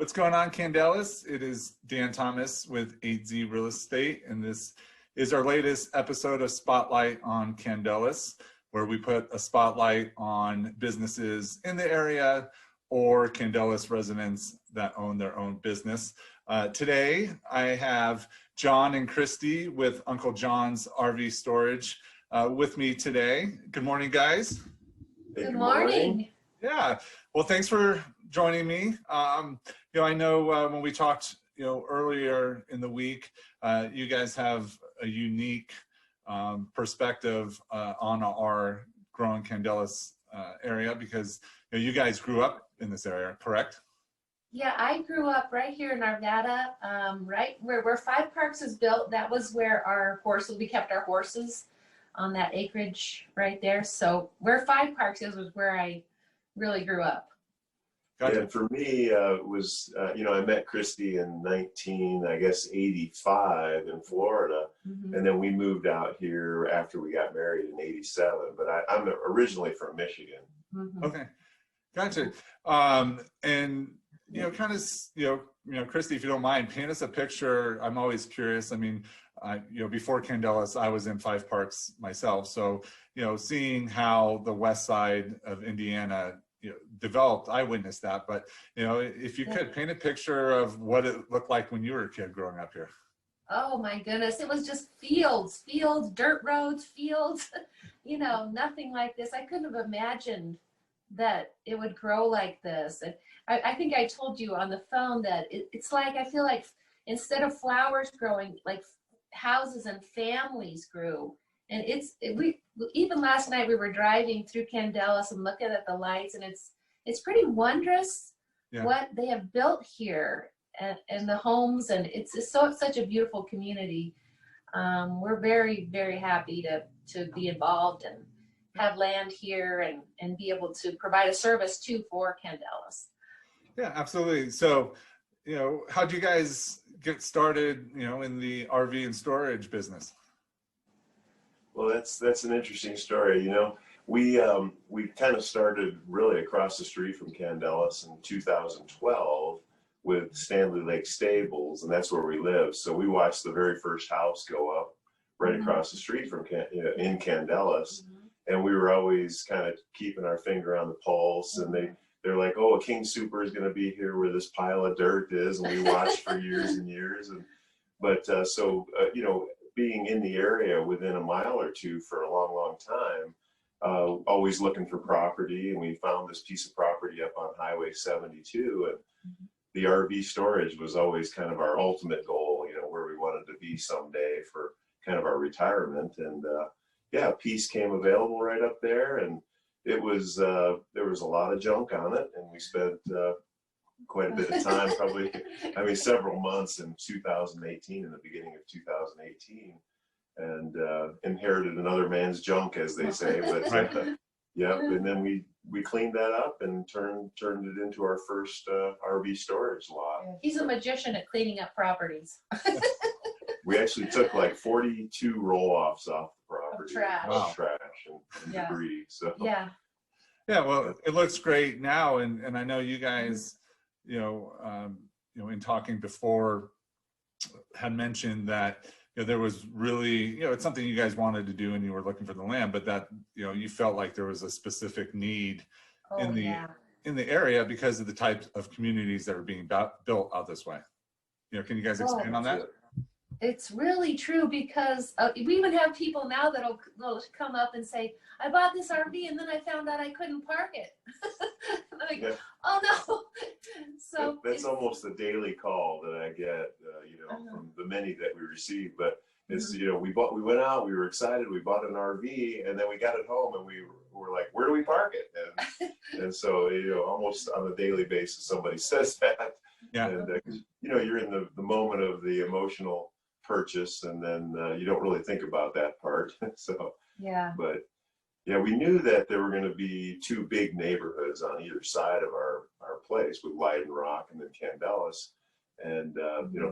What's going on, Candelas? It is Dan Thomas with 8Z Real Estate, and this is our latest episode of Spotlight on Candelas, where we put a spotlight on businesses in the area or Candelas residents that own their own business. Today, I have Jon and Kristi with Uncle Jon's RV Storage with me today. Good morning, guys. Good morning. Yeah, well, thanks for joining me. I know when we talked, earlier in the week, you guys have a unique perspective on our growing Candelas area because you guys grew up in this area, correct? Yeah, I grew up right here in Farvada, right where Five Parks is built. That was where we kept our horses on that acreage right there. So where Five Parks is was where I really grew up. Gotcha. Yeah, for me, it was, I met Kristi in 85 in Florida. Mm-hmm. And then we moved out here after we got married in 87. But I'm originally from Michigan. Mm-hmm. Okay, gotcha. And, Kristi, if you don't mind, paint us a picture. I'm always curious. I mean, before Candelas, I was in Five Parks myself. So, seeing how the west side of Indiana developed, I witnessed that. But if you could paint a picture of what it looked like when you were a kid growing up here. Oh my goodness, it was just fields, dirt roads, fields, nothing like this. I couldn't have imagined that it would grow like this. And I think I told you on the phone that it's like, I feel like instead of flowers growing, like houses and families grew. And even last night we were driving through Candelas and looking at the lights, and it's pretty wondrous what they have built here and the homes, and it's such a beautiful community. We're very, very happy to be involved and have land here and be able to provide a service too for Candelas. Yeah, absolutely. So, how'd you guys get started, in the RV and storage business? Well, that's an interesting story. We kind of started really across the street from Candelas in 2012 with Stanley Lake Stables, and that's where we live. So we watched the very first house go up right across the street from in Candelas, and we were always kind of keeping our finger on the pulse. And they're like, "Oh, a King Super is going to be here where this pile of dirt is," and we watched for years and years. Being in the area within a mile or two for a long, long time, always looking for property, and we found this piece of property up on Highway 72, and the RV storage was always kind of our ultimate goal, where we wanted to be someday for kind of our retirement. And a piece came available right up there, and it was there was a lot of junk on it, and we spent quite a bit of time, probably, several months in 2018, in the beginning of 2018, and inherited another man's junk, as they say. But and then we cleaned that up and turned it into our first RV storage lot. He's a magician at cleaning up properties. We actually took like 42 roll-offs off the property, trash. Of trash and debris. So yeah, well, it looks great now, and I know you guys, in talking before, had mentioned that there was really, it's something you guys wanted to do and you were looking for the land, but that you felt like there was a specific need in the area because of the types of communities that are being built out this way. Can you guys expand on that? It's really true, because we even have people now that'll come up and say, "I bought this RV and then I found out I couldn't park it." Like, oh no. So that's almost a daily call that I get, from the many that we receive. But it's we went out, we were excited, we bought an RV, and then we got it home and we were like, "Where do we park it?" And so almost on a daily basis somebody says that. Yeah. And you're in the moment of the emotional purchase, and then you don't really think about that part. We knew that there were going to be two big neighborhoods on either side of our place, with Leiden Rock and then Candelas, and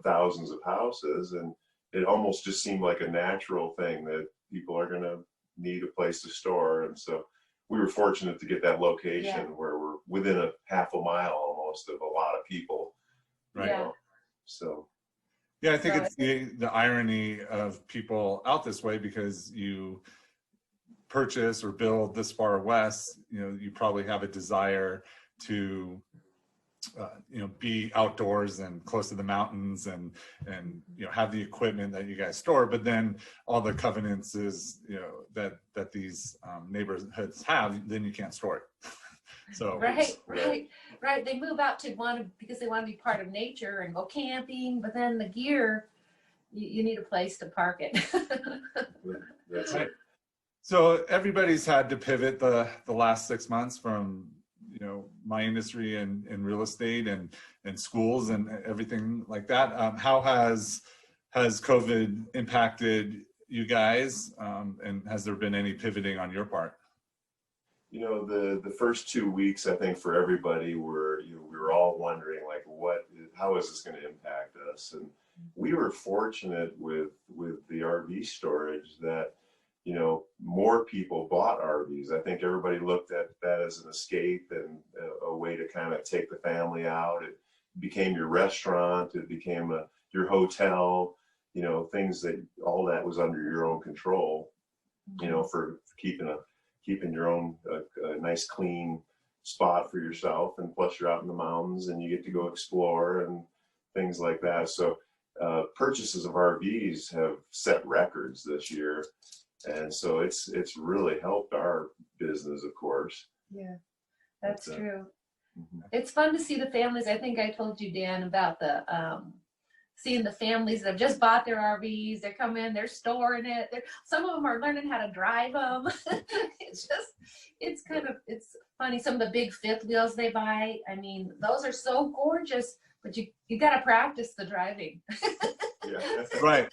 thousands of houses, and it almost just seemed like a natural thing that people are going to need a place to store. And so we were fortunate to get that location where we're within a half a mile almost of a lot of people Right. Yeah. So. Yeah, I think it's the irony of people out this way, because you purchase or build this far west, you probably have a desire to be outdoors and close to the mountains and have the equipment that you guys store, but then all the covenants is that these neighborhoods have, then you can't store it. So right. They move out because they want to be part of nature and go camping, but then the gear, you need a place to park it. That's right. So everybody's had to pivot the last 6 months from my industry and real estate and schools and everything like that. How has COVID impacted you guys, and has there been any pivoting on your part? The first 2 weeks, I think, for everybody were, we were all wondering, like, how is this going to impact us? And we were fortunate with the RV storage that, more people bought RVs. I think everybody looked at that as an escape and a way to kind of take the family out. It became your restaurant. It became your hotel, things all that was under your own control, for keeping your own a nice clean spot for yourself, and plus you're out in the mountains and you get to go explore and things like that. So purchases of RVs have set records this year, and so it's really helped our business, of course. Yeah, that's true. Mm-hmm. It's fun to see the families. I think I told you, Dan, about the seeing the families that have just bought their RVs. They're coming, they're storing it. Some of them are learning how to drive them. It's funny. Some of the big fifth wheels they buy, I mean, those are so gorgeous, but you got to practice the driving. Yeah. Right.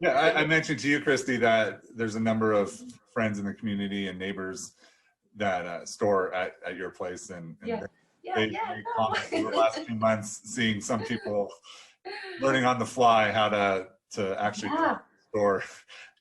Yeah, I mentioned to you, Kristi, that there's a number of friends in the community and neighbors that store at your place, and they comment over the last few months seeing some people learning on the fly how to actually store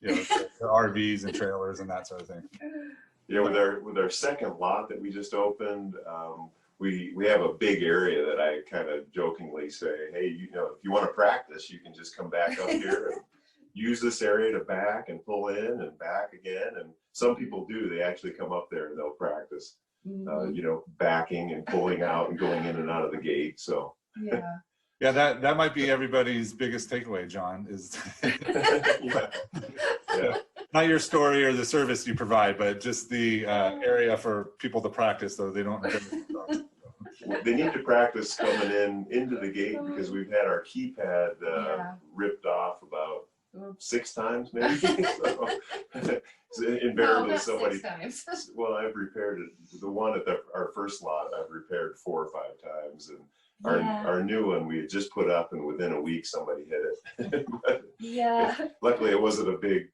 their RVs and trailers and that sort of thing. Yeah, with our second lot that we just opened, we have a big area that I kind of jokingly say, hey, if you want to practice, you can just come back up here and use this area to back and pull in and back again. And some people do. They actually come up there and they'll practice, backing and pulling out and going in and out of the gate. So yeah. Yeah, that might be everybody's biggest takeaway, Jon, is yeah. Not your story or the service you provide, but just the area for people to practice, so they don't. They need to practice coming into the gate, because we've had our keypad ripped off about 6 times, maybe. So invariably somebody. 6 times. Well, I've repaired it. The one at our first lot, I've repaired 4 or 5 times, and our new one we had just put up, and within a week somebody hit it. Luckily,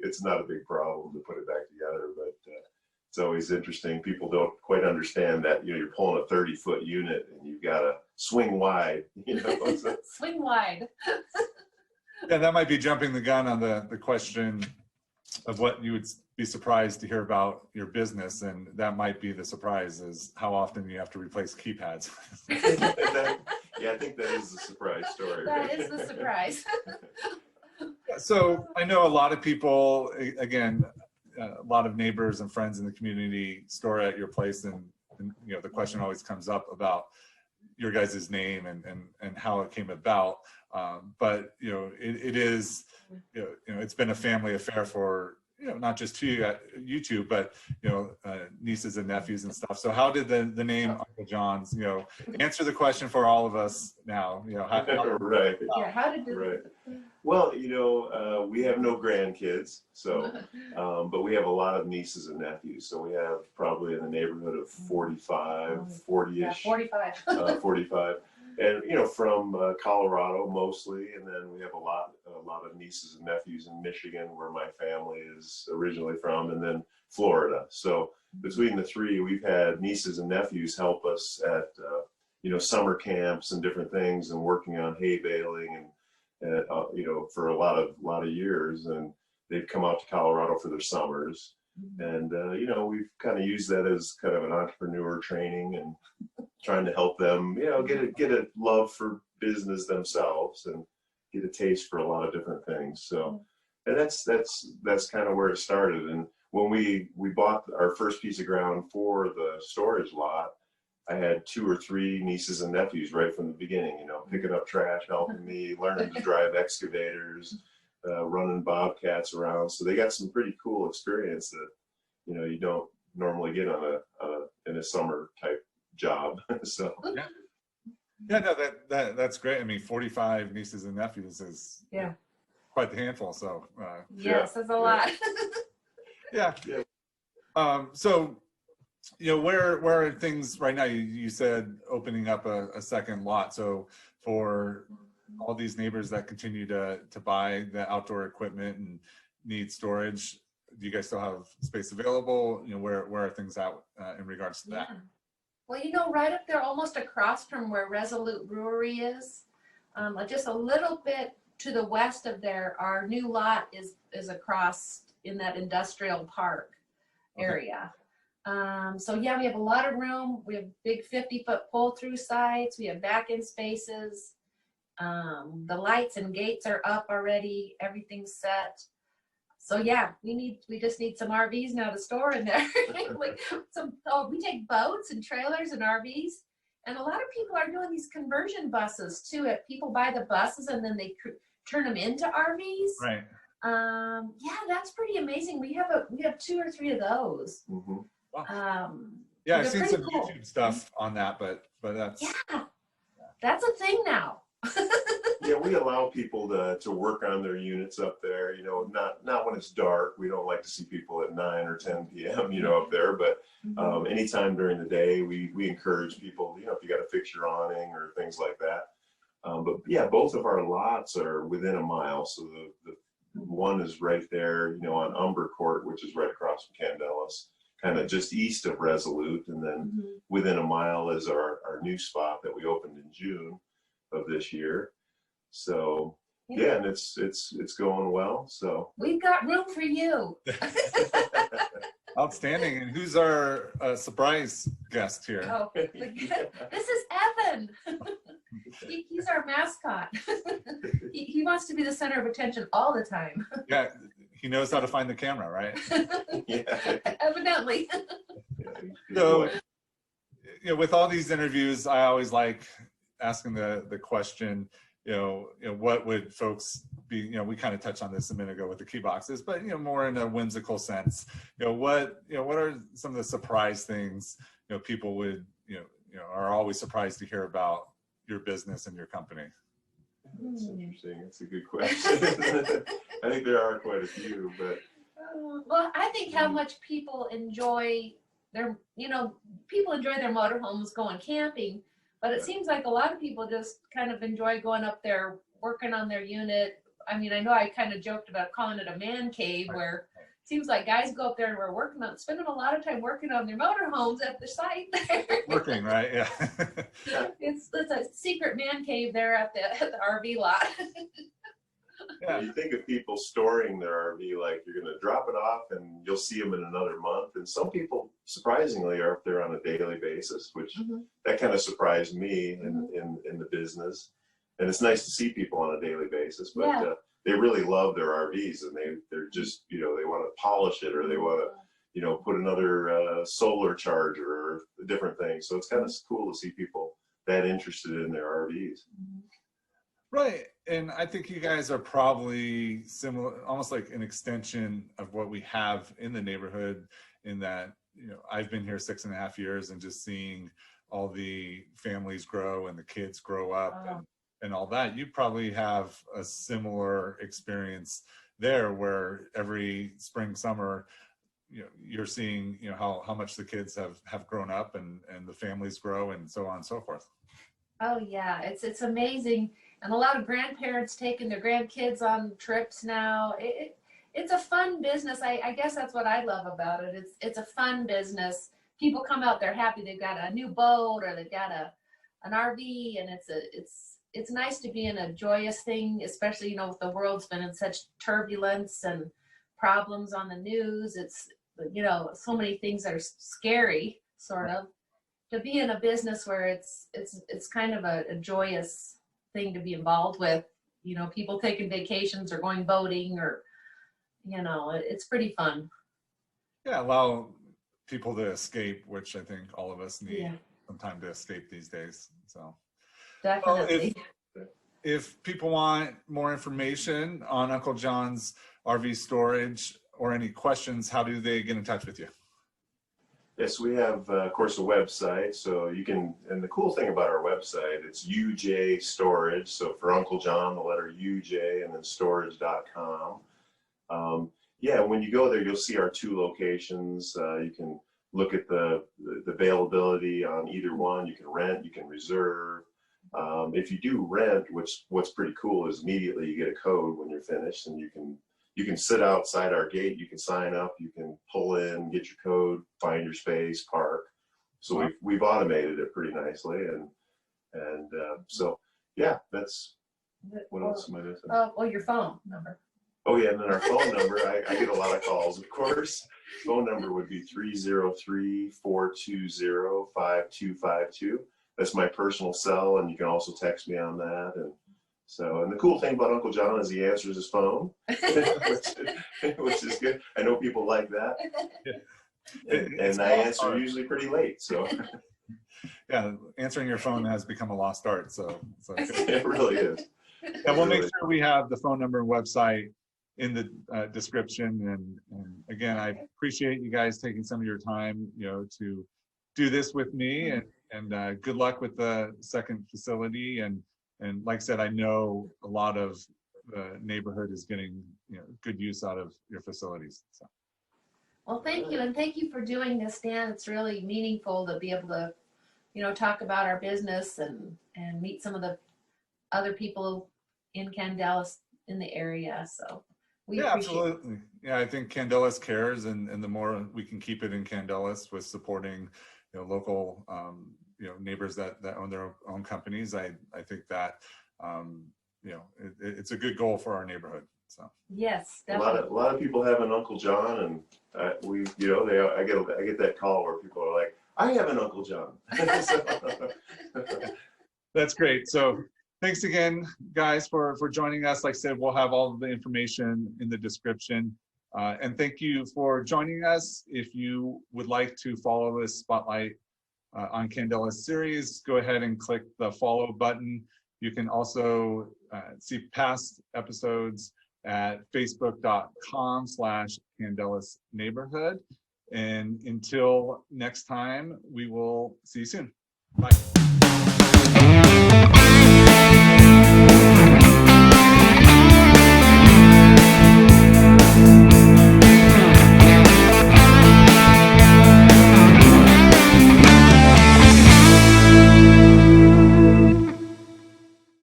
it's not a big problem to put it back together, but it's always interesting. People don't quite understand that you're pulling a 30-foot unit and you've got to swing wide. Swing wide. Yeah, that might be jumping the gun on the question of what you would be surprised to hear about your business, and that might be the surprise, is how often you have to replace keypads. I think that is the surprise story. That is the surprise. So I know a lot of people, again, a lot of neighbors and friends in the community store at your place, and the question always comes up about your guys' name and how it came about. But it is it's been a family affair for not just you two, but nieces and nephews and stuff. So how did the name Uncle Jon's answer the question for all of us now? Right. Yeah. How did it? Right. Well, we have no grandkids, so but we have a lot of nieces and nephews. So we have probably in the neighborhood of 40-ish. Yeah, 45. 45. And from Colorado mostly, and then we have a lot of nieces and nephews in Michigan, where my family is originally from, and then Florida. So between the three, we've had nieces and nephews help us at summer camps and different things, and working on hay baling and for a lot of years. And they've come out to Colorado for their summers, and we've kind of used that as kind of an entrepreneur training and trying to help them, get a love for business themselves and get a taste for a lot of different things. So, and that's kind of where it started. And when we bought our first piece of ground for the storage lot, I had 2 or 3 nieces and nephews right from the beginning, you know, picking up trash, helping me, learning to drive excavators, running bobcats around. So they got some pretty cool experience that, you know, you don't normally get on in a summer type job. So yeah, no, that's great. I mean, 45 nieces and nephews is quite the handful. So yes, that's a lot. Yeah. So, you know, where are things right now? You said opening up a second lot. So for all these neighbors that continue to buy the outdoor equipment and need storage, do you guys still have space available? You know, where are things at in regards to that? Well, you know, right up there, almost across from where Resolute Brewery is, just a little bit to the west of there, our new lot is across in that industrial park area. So yeah, we have a lot of room. We have big 50-foot pull-through sites. We have back-in spaces. The lights and gates are up already. Everything's set. So yeah, we just need some RVs now to store in there. Like we take boats and trailers and RVs, and a lot of people are doing these conversion buses too. If people buy the buses and then they turn them into RVs. Right. Yeah, that's pretty amazing. We have 2 or 3 of those. Mm-hmm. Wow. Yeah, I've seen some cool YouTube stuff on that, but that's that's a thing now. Yeah, we allow people to work on their units up there, you know, not when it's dark. We don't like to see people at 9 or 10 p.m., you know, up there, but anytime during the day, we encourage people, you know, if you got to fix your awning or things like that. But yeah, both of our lots are within a mile. So the one is right there, you know, on Umber Court, which is right across from Candelas, kind of just east of Resolute. And then within a mile is our new spot that we opened in June of this year. So yeah, and it's going well. So we've got room for you. outstanding. And who's our surprise guest here? Oh, this is Evan. He's our mascot. He wants to be the center of attention all the time. Yeah, he knows how to find the camera, right? yeah. Evidently. So, you know, with all these interviews, I always like asking the question, you know, what would folks be, you know, we kind of touched on this a minute ago with the key boxes, but, you know, more in a whimsical sense, what are some of the surprise things, you know, people would, you know, are always surprised to hear about your business and your company? That's interesting. That's a good question. I think there are quite a few, but. Well, I think how much people enjoy people enjoy their motorhomes going camping. But it seems like a lot of people just kind of enjoy going up there, working on their unit. I mean, I know I kind of joked about calling it a man cave, where it seems like guys go up there and we're spending a lot of time working on their motorhomes at the site there. Working, right? Yeah. It's a secret man cave there at the RV lot. Yeah. You think of people storing their RV, like you're going to drop it off and you'll see them in another month. And some people, surprisingly, are up there on a daily basis, which that kind of surprised me in the business. And it's nice to see people on a daily basis, but they really love their RVs, and they're just, you know, they want to polish it, or they want to, you know, put another solar charger or different things. So it's kind of cool to see people that interested in their RVs. Right. And I think you guys are probably similar, almost like an extension of what we have in the neighborhood, in that, you know, I've been here 6.5 years, and just seeing all the families grow and the kids grow up and all that. You probably have a similar experience there, where every spring, summer, you know, you're seeing, you know, how much the kids have grown up, and the families grow, and so on and so forth. Oh yeah, it's amazing. And a lot of grandparents taking their grandkids on trips now. It's a fun business. I guess that's what I love about it. It's a fun business. People come out, they're happy. They've got a new boat, or they've got an RV, and it's nice to be in a joyous thing, especially, you know, with the world's been in such turbulence and problems on the news. It's, you know, so many things that are scary, sort of. To be in a business where it's kind of a joyous thing to be involved with, you know, people taking vacations or going boating, or, you know, it's pretty fun. Yeah, allow people to escape, which I think all of us need Yeah. some time to escape these days. So, Definitely. if people want more information on Uncle Jon's RV storage or any questions, how do they get in touch with you? Yes, we have, of course, a website. So you can, and the cool thing about our website, it's UJ Storage. So for Uncle Jon, the letter UJ, and then storage.com. Yeah, when you go there, you'll see our 2 locations. You can look at the availability on either one. You can rent, you can reserve. If you do rent, what's pretty cool is immediately you get a code when you're finished, and you can sit outside our gate, you can sign up, you can pull in, get your code, find your space, park. So Wow. we've automated it pretty nicely, and so yeah, that's what else am I missing? Oh, your phone number. Oh yeah, and then our phone number, I get a lot of calls, of course. Phone number would be 303-420-5252. That's my personal cell, and you can also text me on that. And so, and the cool thing about Uncle Jon is he answers his phone, which is good. I know people like that. And I answer usually pretty late, so. Yeah, answering your phone has become a lost art, so It really is. and we'll make sure we have the phone number and website in the description. And again, I appreciate you guys taking some of your time, you know, to do this with me, and good luck with the second facility. And like I said, I know a lot of the neighborhood is getting, you know, good use out of your facilities. So. Well, thank you, and thank you for doing this, Dan. It's really meaningful to be able to, you know, talk about our business and meet some of the other people in Candelas in the area. So we appreciate absolutely. Yeah, I think Candelas cares, and the more we can keep it in Candelas with supporting, you know, local, you know, neighbors that own their own companies, I think that, you know, it's a good goal for our neighborhood. So yes, definitely. A lot of people have an Uncle Jon, and we, you know, I get that call where people are like, I have an Uncle Jon. That's great. So thanks again, guys, for joining us. Like I said, we'll have all of the information in the description. And thank you for joining us. If you would like to follow this Spotlight on Candelas series, go ahead and click the follow button. You can also see past episodes at facebook.com/Candelas Neighborhood. And until next time, we will see you soon. Bye.